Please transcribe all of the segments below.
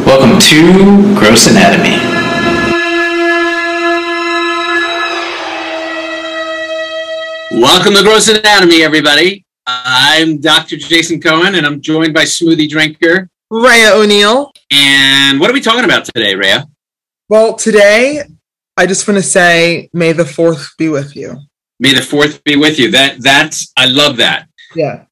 Welcome to Gross Anatomy. Welcome to Gross Anatomy, everybody. I'm Dr. Jason Cohen, and I'm joined by smoothie drinker Raya O'Neill. And what are we talking about today, Raya? Well, today, I just want to say, may the 4th be with you. May the 4th be with you. That's I love that. Yeah.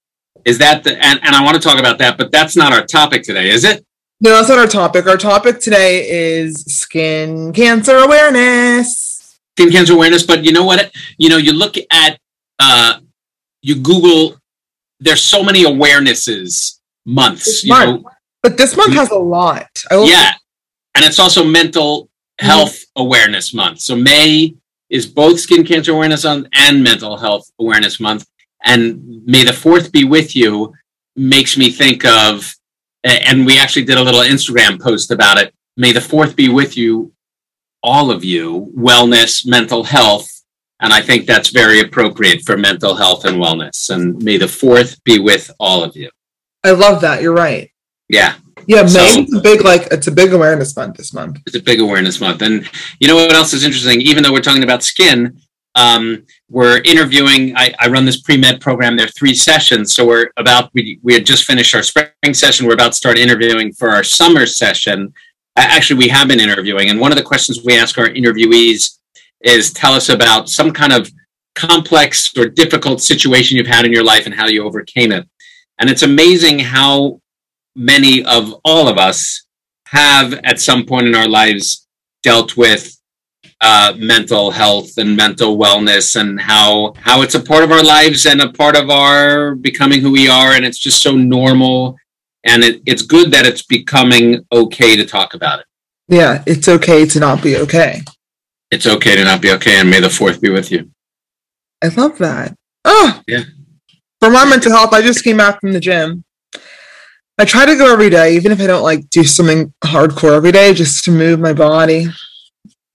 Is that and I want to talk about that, but that's not our topic today, is it? No, that's not our topic. Our topic today is skin cancer awareness. Skin cancer awareness, but you know what? You look at, you Google, there's so many awarenesses months. But this month has a lot. Yeah, and it's also mental health awareness month. So May is both skin cancer awareness month and mental health awareness month. And May the 4th be with you makes me think of, and we actually did a little Instagram post about it. May the 4th be with you, all of you, wellness, mental health. And I think that's very appropriate for mental health and wellness. And may the 4th be with all of you. I love that. You're right. Yeah. Yeah, May is it's a big awareness month this month. It's a big awareness month. And you know what else is interesting? Even though we're talking about skin, we're interviewing, I run this pre-med program. There are 3 sessions. So we had just finished our spring session. We're about to start interviewing for our summer session. Actually, we have been interviewing. And one of the questions we ask our interviewees is tell us about some kind of complex or difficult situation you've had in your life and how you overcame it. And it's amazing how many of all of us have at some point in our lives dealt with mental health and mental wellness, and how it's a part of our lives and a part of our becoming who we are. And it's just so normal. And it's good that it's becoming okay to talk about it. Yeah, it's okay to not be okay. It's okay to not be okay, and may the 4th be with you. I love that. Oh, yeah. For my mental health, I just came back from the gym. I try to go every day, even if I don't do something hardcore every day, just to move my body.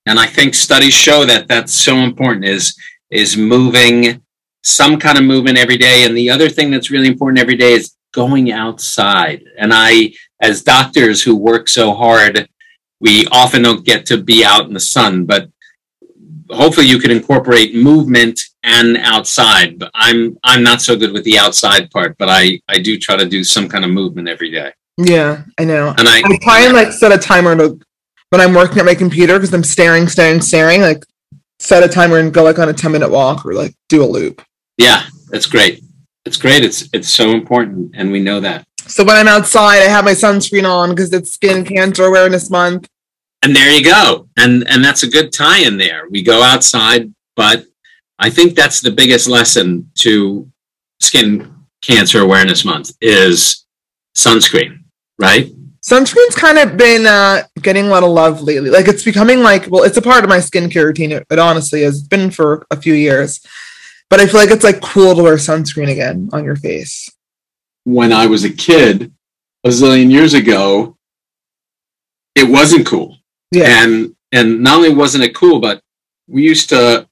And I think studies show that that's so important, is moving, some kind of movement every day. And the other thing that's really important every day is going outside. And as doctors who work so hard, we often don't get to be out in the sun, but hopefully you can incorporate movement and outside. But I'm not so good with the outside part, but I do try to do some kind of movement every day. Yeah, I know. And I try and set a timer to, when I'm working at my computer, because I'm staring, set a timer and go on a 10-minute walk or do a loop. Yeah, that's great. It's great. It's so important, and we know that. So when I'm outside, I have my sunscreen on because it's Skin Cancer Awareness Month. And there you go. And that's a good tie-in there. We go outside, but I think that's the biggest lesson to Skin Cancer Awareness Month is sunscreen, right? Sunscreen's kind of been getting a lot of love lately. It's becoming it's a part of my skincare routine. It honestly has been for a few years. But I feel like it's cool to wear sunscreen again on your face. When I was a kid, a zillion years ago, it wasn't cool. Yeah. And not only wasn't it cool, but we used to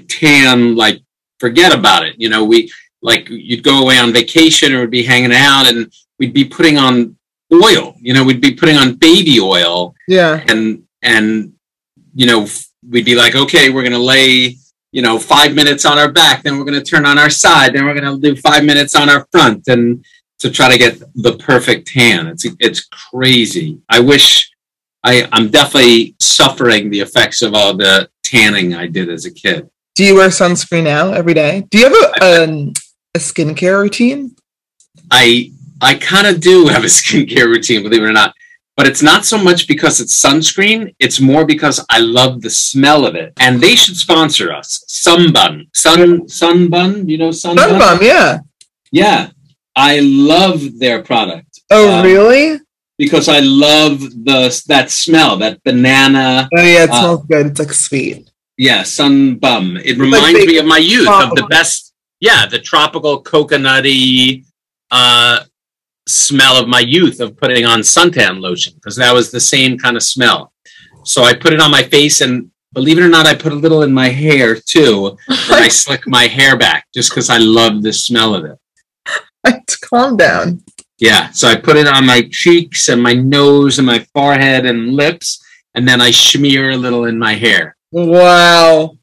tan, forget about it. You'd go away on vacation or would be hanging out and we'd be putting on oil, we'd be putting on baby oil. Yeah. And we'd be okay, we're going to lay 5 minutes on our back, then we're going to turn on our side, then we're going to do 5 minutes on our front, and to try to get the perfect tan. It's crazy. I wish I'm definitely suffering the effects of all the tanning I did as a kid. Do you wear sunscreen now every day? Do you have a skincare routine? I kind of do have a skincare routine, believe it or not. But it's not so much because it's sunscreen. It's more because I love the smell of it. And they should sponsor us. Sunbun. Sunbun? You know Sunbun? Sunbun, yeah. Yeah. I love their product. Oh, really? Because I love that smell, that banana. Oh, yeah, it smells good. It's sweet. Yeah, Sunbum. It reminds me of my youth, of the best, the tropical coconutty smell of my youth of putting on suntan lotion, because that was the same kind of smell. So I put it on my face, and believe it or not, I put a little in my hair too, and I slick my hair back just because I love the smell of it. Calm down. Yeah, so I put it on my cheeks and my nose and my forehead and lips, and then I smear a little in my hair. Wow.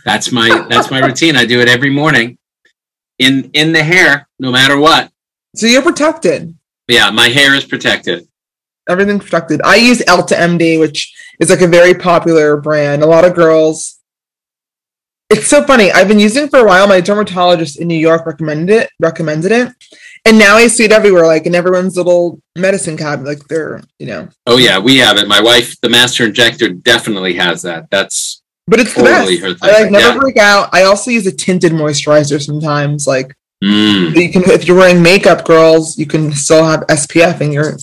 That's my routine. I do it every morning in the hair, no matter what. So you're protected. Yeah, my hair is protected. Everything's protected. I use Elta MD, which is like a very popular brand. A lot of girls. It's so funny. I've been using it for a while. My dermatologist in New York recommended it. And now I see it everywhere, like in everyone's little medicine cabinet, like they're, Oh yeah, we have it. My wife, the master injector, definitely has that. That's but it's totally the best. I like never break out. I also use a tinted moisturizer sometimes. Like you can, if you're wearing makeup, girls, you can still have SPF in your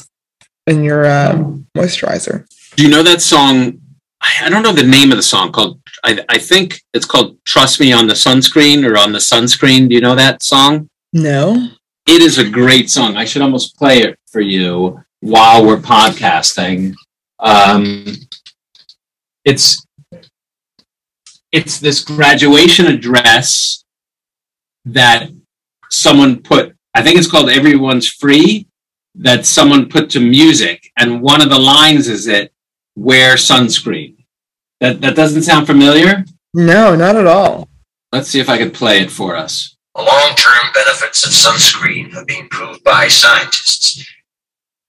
moisturizer. Do you know that song? I don't know the name of the song called. I think it's called "Trust Me on the Sunscreen" or "On the Sunscreen." Do you know that song? No. It is a great song. I should almost play it for you while we're podcasting. It's this graduation address that someone put. I think it's called "Everyone's Free." That someone put to music, and one of the lines is "Wear sunscreen." That doesn't sound familiar? No, not at all. Let's see if I could play it for us. The long-term benefits of sunscreen have been proved by scientists,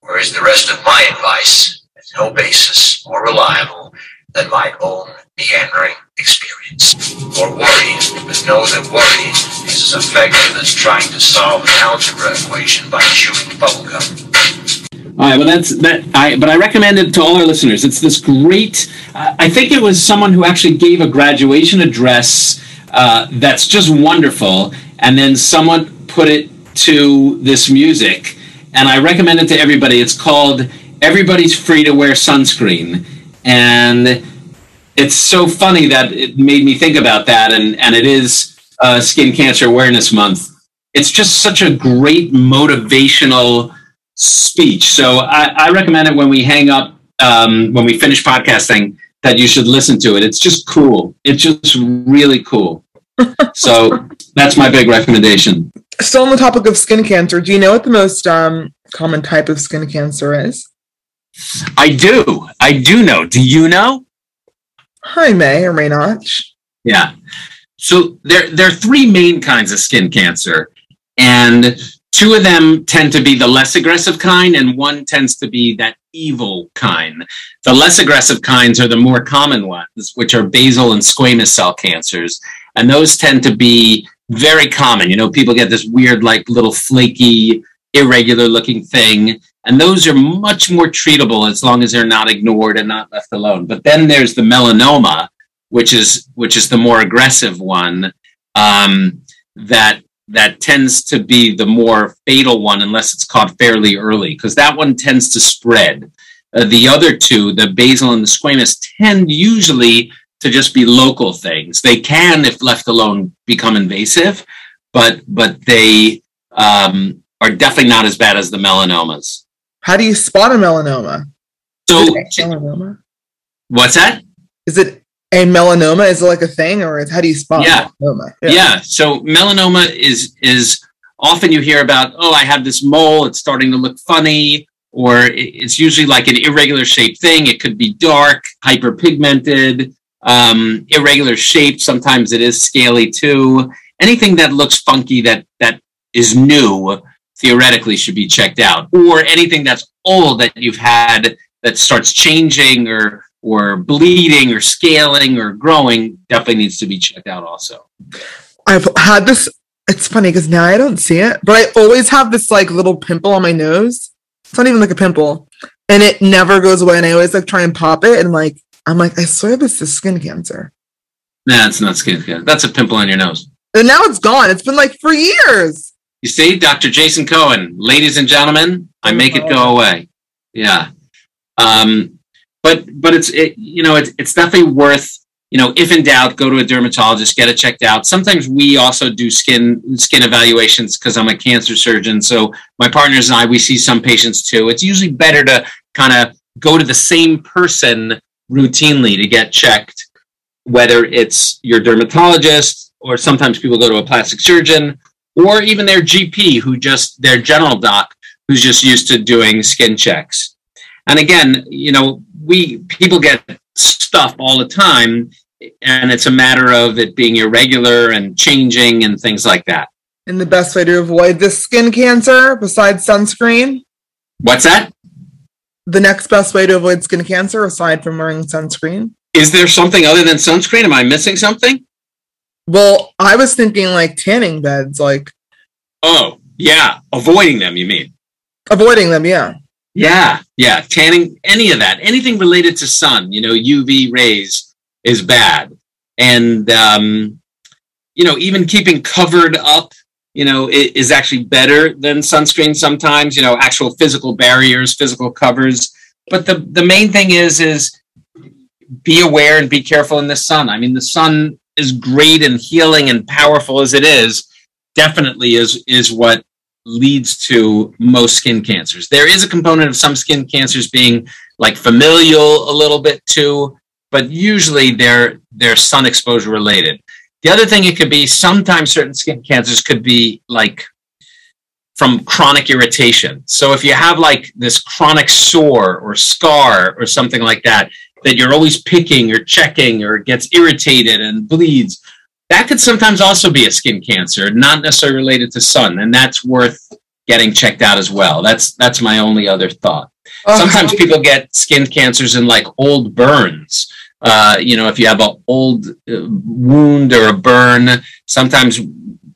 whereas the rest of my advice has no basis more reliable than my own meandering experience. Or worrying, but know that worrying is as effective as trying to solve an algebra equation by chewing bubblegum. All right, well, but I recommend it to all our listeners. It's this great, I think it was someone who actually gave a graduation address that's just wonderful, and then someone put it to this music, and I recommend it to everybody. It's called "Everybody's Free to Wear Sunscreen," and it's so funny that it made me think about that, and it is Skin Cancer Awareness Month. It's just such a great motivational speech. So I recommend it when we hang up, when we finish podcasting, that you should listen to it. It's just cool. It's just really cool. So that's my big recommendation. Still on the topic of skin cancer, do you know what the most common type of skin cancer is? I do know. Do you know? I may or may not. Yeah. So there are three main kinds of skin cancer, and two of them tend to be the less aggressive kind, and one tends to be that evil kind. The less aggressive kinds are the more common ones, which are basal and squamous cell cancers. And those tend to be very common. People get this weird, like little flaky, irregular looking thing. And those are much more treatable as long as they're not ignored and not left alone. But then there's the melanoma, which is the more aggressive one, that tends to be the more fatal one unless it's caught fairly early, because that one tends to spread. The other two, the basal and the squamous, tend usually to just be local things. They can, if left alone, become invasive, but they are definitely not as bad as the melanomas. How do you spot a melanoma? So, melanoma? What's that? Is it a melanoma? Is it like a thing, or how do you spot melanoma? Yeah. So melanoma is often you hear about, I have this mole, it's starting to look funny, or it's usually like an irregular shaped thing. It could be dark, hyperpigmented, irregular shaped. Sometimes it is scaly too. Anything that looks funky that is new theoretically should be checked out, or anything that's old that you've had that starts changing or bleeding or scaling or growing definitely needs to be checked out also. I've had this, it's funny because now I don't see it, but I always have this like little pimple on my nose. It's not even like a pimple, and it never goes away, and I always like try and pop it, and I'm like, I swear this is skin cancer. Nah, it's not skin cancer. That's a pimple on your nose. And now it's gone. It's been like for years. You see, Dr. Jason Cohen, ladies and gentlemen, I make it go away. Yeah. But it's definitely worth, if in doubt, go to a dermatologist, get it checked out. Sometimes we also do skin evaluations because I'm a cancer surgeon. So my partners and I, we see some patients too. It's usually better to kind of go to the same person routinely to get checked, whether it's your dermatologist or sometimes people go to a plastic surgeon or even their GP, their general doc, who's just used to doing skin checks. And again, people get stuff all the time, and it's a matter of it being irregular and changing and things like that. And the best way to avoid this skin cancer besides sunscreen? What's that? The next best way to avoid skin cancer aside from wearing sunscreen? Is there something other than sunscreen? Am I missing something? Well, I was thinking like tanning beds, like. Oh, yeah. Avoiding them, you mean? Avoiding them, yeah. Yeah. Tanning, any of that. Anything related to sun, UV rays is bad. And, even keeping covered up, is actually better than sunscreen sometimes, actual physical barriers, physical covers. But the main thing is be aware and be careful in the sun. I mean, the sun is great and healing and powerful as it is, definitely is what leads to most skin cancers. There is a component of some skin cancers being like familial a little bit too, but usually they're sun exposure related. The other thing it could be, sometimes certain skin cancers could be like from chronic irritation. So if you have like this chronic sore or scar or something like that you're always picking or checking or gets irritated and bleeds, that could sometimes also be a skin cancer, not necessarily related to sun, and that's worth getting checked out as well. That's my only other thought. Sometimes people get skin cancers in like old burns. If you have an old wound or a burn, sometimes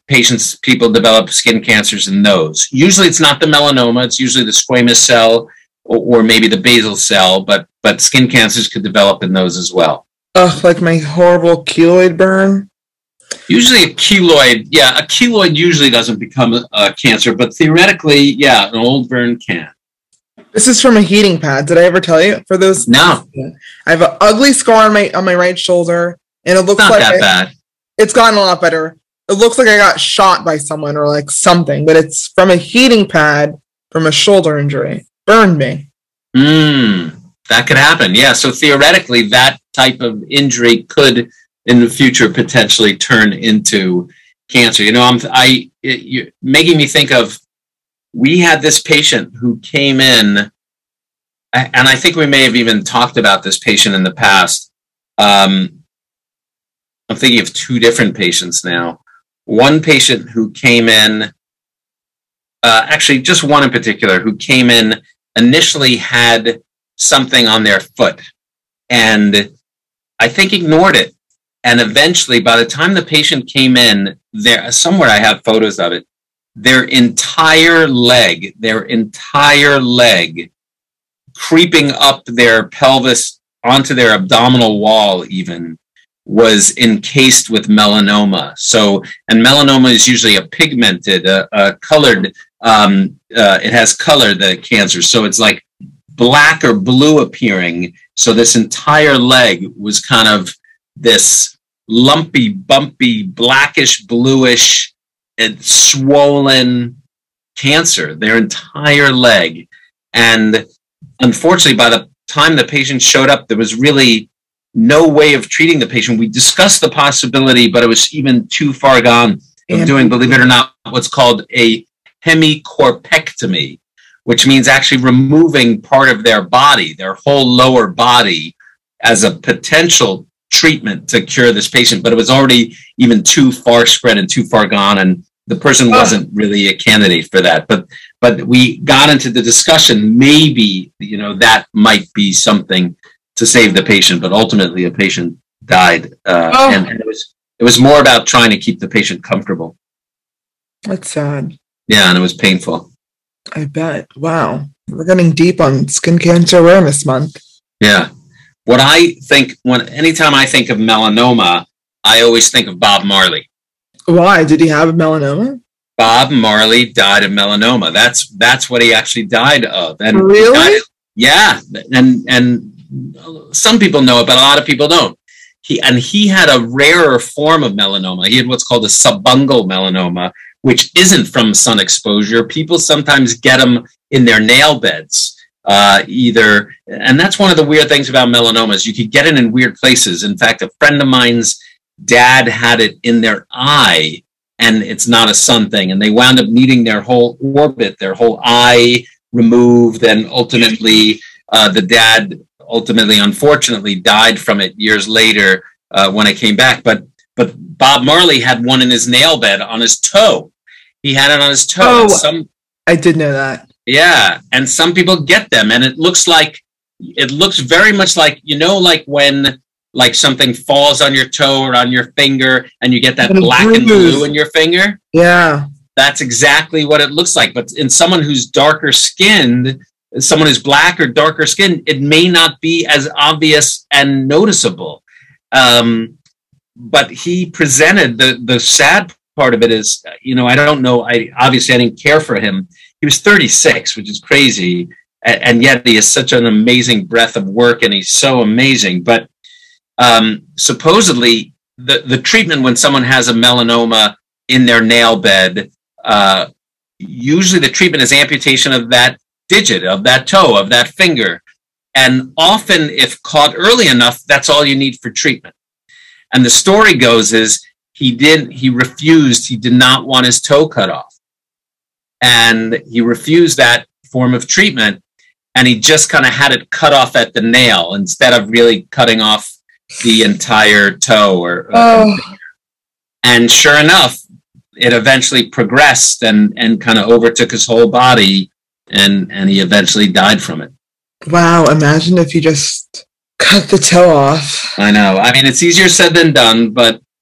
people develop skin cancers in those. Usually it's not the melanoma, it's usually the squamous cell or maybe the basal cell, but skin cancers could develop in those as well. Like my horrible keloid burn. Usually a keloid usually doesn't become a cancer, but theoretically, an old burn can. This is from a heating pad. Did I ever tell you? For those? No. I have an ugly scar on my right shoulder, and it looks like that bad. It's gotten a lot better. It looks like I got shot by someone or like something, but it's from a heating pad from a shoulder injury. Burned me. That could happen. Yeah. So theoretically, that type of injury could, in the future, potentially turn into cancer. You're making me think of. We had this patient who came in, and I think we may have even talked about this patient in the past. I'm thinking of two different patients now. One patient who came in, actually just one in particular, who came in, initially had something on their foot, and I think ignored it. And eventually, by the time the patient came in, somewhere I have photos of it, their entire leg, creeping up their pelvis onto their abdominal wall even, was encased with melanoma. So, and melanoma is usually a pigmented, colored, it has color, the cancer. So it's like black or blue appearing. So this entire leg was kind of this lumpy, bumpy, blackish, bluish, and swollen cancer, their entire leg. And unfortunately, by the time the patient showed up, there was really no way of treating the patient. We discussed the possibility, but it was even too far gone of doing, believe it or not, what's called a hemicorpectomy, which means actually removing part of their body, their whole lower body, as a potential treatment to cure this patient. But it was already even too far spread and too far gone, and the person wasn't really a candidate for that. But we got into the discussion, maybe, that might be something to save the patient, but ultimately a patient died. And it was more about trying to keep the patient comfortable. That's sad. Yeah, and it was painful. I bet. Wow. We're getting deep on Skin Cancer Awareness Month. Yeah. What I think, anytime I think of melanoma, I always think of Bob Marley. Why? Did he have melanoma? Bob Marley died of melanoma. That's what he actually died of. And really? And some people know it, but a lot of people don't. He had a rarer form of melanoma. He had what's called a subungual melanoma, which isn't from sun exposure. People sometimes get them in their nail beds. And that's one of the weird things about melanomas. You could get it in weird places. In fact, a friend of mine's dad had it in their eye, and it's not a sun thing. And they wound up needing their whole orbit, their whole eye removed, and ultimately the dad unfortunately died from it years later when it came back. But Bob Marley had one in his nail bed on his toe. He had it on his toe. Oh, I did know that. Yeah, and some people get them, and it looks very much like, like when like something falls on your toe or on your finger, and you get that black and blue in your finger. Yeah, that's exactly what it looks like. But in someone who's darker skinned, someone who's black or darker skinned, it may not be as obvious and noticeable. But he presented the sad part of it is, I don't know. I didn't care for him. He was 36, which is crazy. And yet he has such an amazing breadth of work, and he's so amazing. But supposedly the treatment when someone has a melanoma in their nail bed, usually the treatment is amputation of that digit, of that toe, of that finger. And often, if caught early enough, that's all you need for treatment. And the story goes is he refused, he did not want his toe cut off. And he refused that form of treatment, and he just kind of had it cut off at the nail instead of really cutting off the entire toe and sure enough, it eventually progressed and kind of overtook his whole body, and he eventually died from it. Wow, imagine if you just cut the toe off. I know. I mean, it's easier said than done,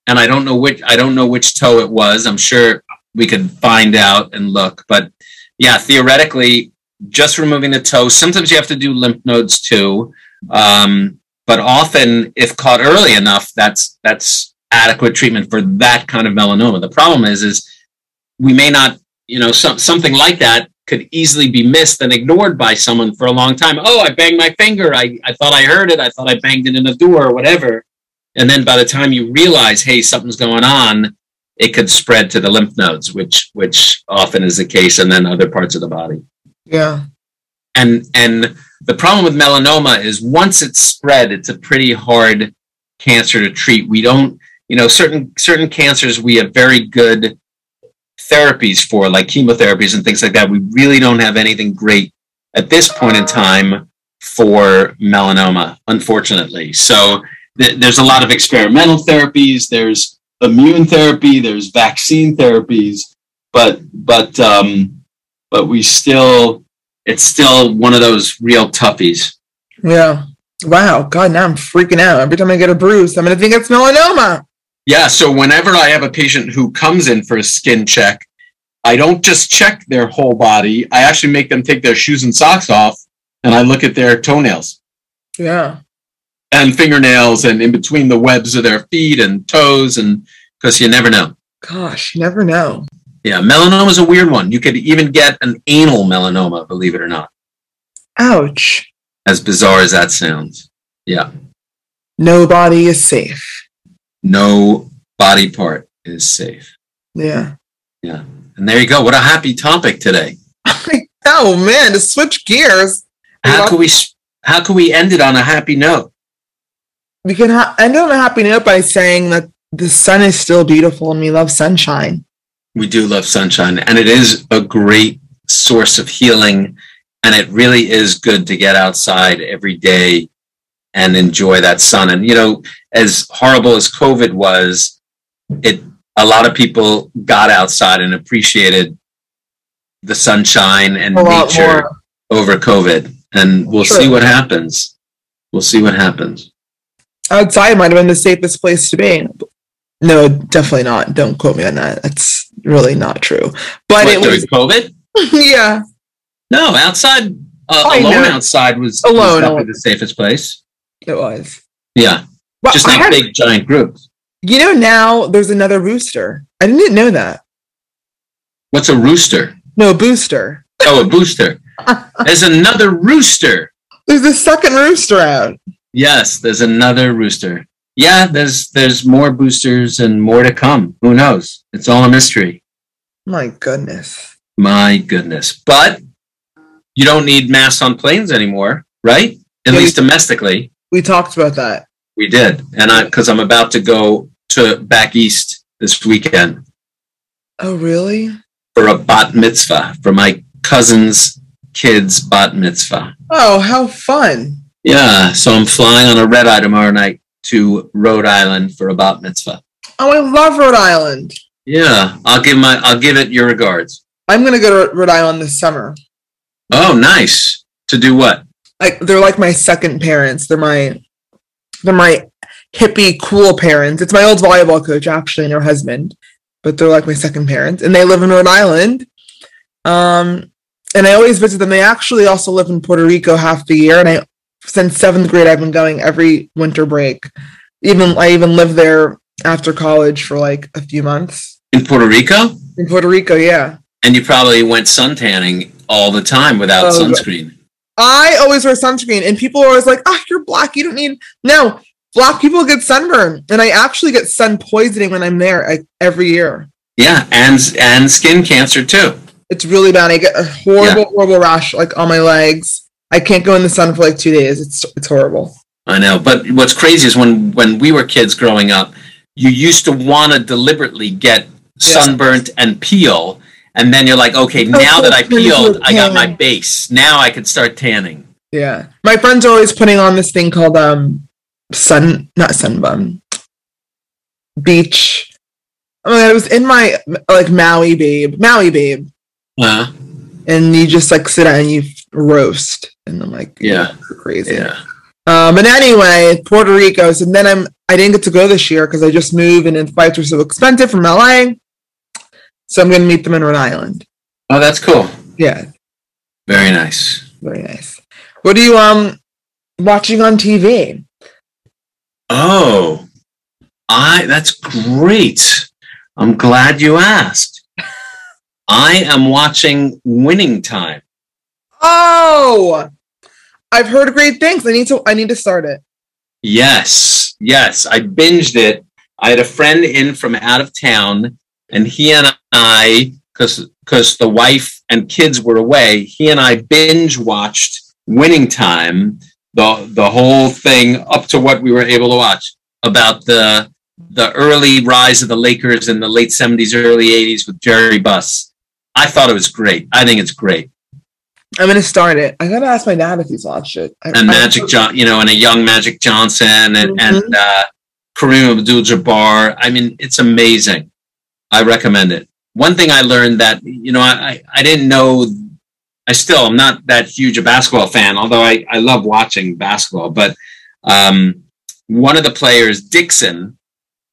and I don't know which toe it was. I'm sure we could find out and look, but yeah, theoretically, just removing the toe. Sometimes you have to do lymph nodes too. But often, if caught early enough, that's adequate treatment for that kind of melanoma. The problem is we may not, something like that could easily be missed and ignored by someone for a long time. Oh, I banged my finger. I thought I heard it. I thought I banged it in a door or whatever. And then by the time you realize, hey, something's going on, it could spread to the lymph nodes, which often is the case, and then other parts of the body. Yeah. And the problem with melanoma is once it's spread, it's a pretty hard cancer to treat. We don't, certain cancers we have very good therapies for, like chemotherapies and things like that. We really don't have anything great at this point in time for melanoma, unfortunately. So there's a lot of experimental therapies. There's immune therapy. There's vaccine therapies, but it's still one of those real toughies. Yeah. Wow. God, now I'm freaking out. Every time I get a bruise, I'm going to think it's melanoma. Yeah. So whenever I have a patient who comes in for a skin check, I don't just check their whole body. I actually make them take their shoes and socks off, and I look at their toenails. Yeah. And fingernails, and in between the webs of their feet and toes, and because you never know. Gosh, you never know. Yeah, melanoma is a weird one. You could even get an anal melanoma, believe it or not. Ouch. As bizarre as that sounds. Yeah. No body is safe. No body part is safe. Yeah. Yeah. And there you go. What a happy topic today. Oh man, to switch gears. How can we end it on a happy note? We can end it on a happy note by saying that the sun is still beautiful and we love sunshine. We do love sunshine, and it is a great source of healing, and it really is good to get outside every day and enjoy that sun. And, as horrible as COVID was, a lot of people got outside and appreciated the sunshine and nature over COVID, and we'll see what happens. We'll see what happens. Outside might have been the safest place to be. No, definitely not. Don't quote me on that. That's really not true. But it was COVID. Yeah. No, outside. Alone outside was definitely the safest place. It was. Yeah. Well, just not big giant groups. Now there's another rooster. I didn't know that. What's a rooster? No, a booster. Oh, a booster. There's another rooster. There's a second rooster out. Yes, there's another rooster. Yeah, there's more boosters and more to come. Who knows? It's all a mystery. My goodness. My goodness. But you don't need masks on planes anymore, right? At least domestically. We talked about that. We did. And because I'm about to go back east this weekend. Oh, really? For a bat mitzvah, for my cousin's kid's bat mitzvah. Oh, how fun. Yeah, so I'm flying on a red eye tomorrow night to Rhode Island for a bat mitzvah. Oh, I love Rhode Island. Yeah, I'll give it your regards. I'm gonna go to Rhode Island this summer. Oh, nice. To do what? Like they're like my second parents. They're my hippie cool parents. It's my old volleyball coach actually and her husband, but they're like my second parents, and they live in Rhode Island. And I always visit them. They actually also live in Puerto Rico half the year, and since 7th grade I've been going every winter break. I even lived there after college for like a few months. In Puerto Rico? In Puerto Rico, yeah. And you probably went suntanning all the time without sunscreen. I always wear sunscreen, and people are always like, "Oh, you're black. You don't need." No, black people get sunburn, and I actually get sun poisoning when I'm there every year. Yeah, and skin cancer too. It's really bad. I get a horrible rash like on my legs. I can't go in the sun for like 2 days. It's horrible. I know, but what's crazy is when we were kids growing up, you used to want to deliberately get sunburnt and peel, and then you're like, okay, now that I peeled, I got my base. Now I could start tanning. Yeah, my friends are always putting on this thing called not sunbun, beach. Oh my God, it was in my like Maui Babe. Uh-huh. And you just like sit down and you roast, and I'm like, crazy. Yeah. But anyway, Puerto Rico. So then I didn't get to go this year because I just moved and the flights were so expensive from LA. So I'm going to meet them in Rhode Island. Oh, that's cool. Yeah. Very nice. Very nice. What are you watching on TV? Oh, that's great. I'm glad you asked. I am watching Winning Time. Oh, I've heard great things. I need to start it. Yes. I binged it. I had a friend in from out of town, and he and I, because the wife and kids were away, he and I binge watched Winning Time, the whole thing up to what we were able to watch about the early rise of the Lakers in the late 70s, early 80s with Jerry Buss. I thought it was great. I think it's great. I'm going to start it. I got to ask my dad if he's watched it. And Magic Johnson, and a young Magic Johnson and Kareem Abdul-Jabbar. I mean, it's amazing. I recommend it. One thing I learned that, I didn't know, I'm not that huge a basketball fan, although I love watching basketball. But one of the players, Dixon,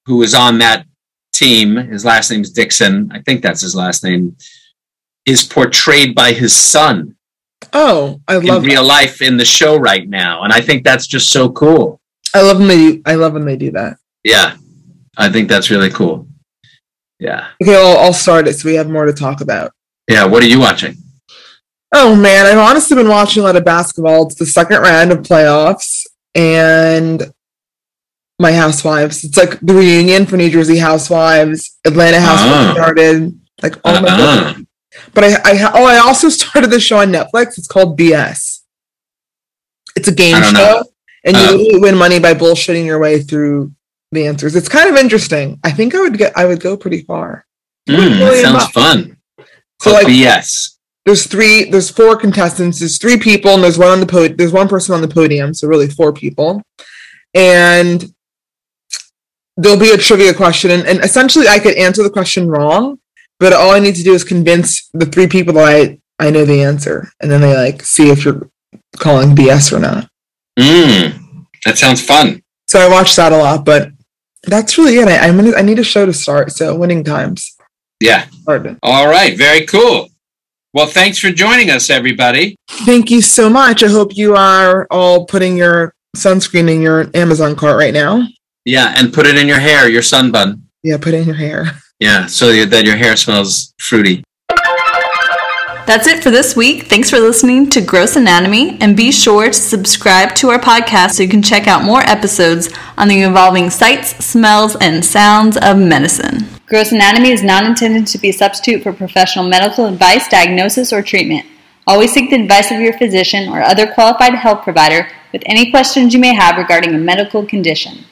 who was on that team, his last name is Dixon, I think that's his last name, is portrayed by his son. Oh, I love in real life in the show right now, and I think that's just so cool. I love when they do that. Yeah, I think that's really cool. Yeah. Okay, I'll start it so we have more to talk about. Yeah, what are you watching? Oh man, I've honestly been watching a lot of basketball. It's the second round of playoffs, and my Housewives. It's like the reunion for New Jersey Housewives. Atlanta Housewives started. Like all my God. But I also started this show on Netflix. It's called BS. It's a game show, and you literally win money by bullshitting your way through the answers. It's kind of interesting. I think I would go pretty far. Sounds fun. So like BS. There's 4 contestants. There's 3 people, and there's there's one person on the podium. So really 4 people, and there'll be a trivia question, and essentially I could answer the question wrong. But all I need to do is convince the 3 people that I know the answer, and then they like see if you're calling BS or not. That sounds fun. So I watched that a lot, but that's really it. I need a show to start. So Winning Times. Yeah. All right. Very cool. Well, thanks for joining us, everybody. Thank you so much. I hope you are all putting your sunscreen in your Amazon cart right now. Yeah, and put it in your hair, your sunbun. Yeah, put it in your hair. Yeah, so that your hair smells fruity. That's it for this week. Thanks for listening to Gross Anatomy, and be sure to subscribe to our podcast so you can check out more episodes on the evolving sights, smells, and sounds of medicine. Gross Anatomy is not intended to be a substitute for professional medical advice, diagnosis, or treatment. Always seek the advice of your physician or other qualified health provider with any questions you may have regarding a medical condition.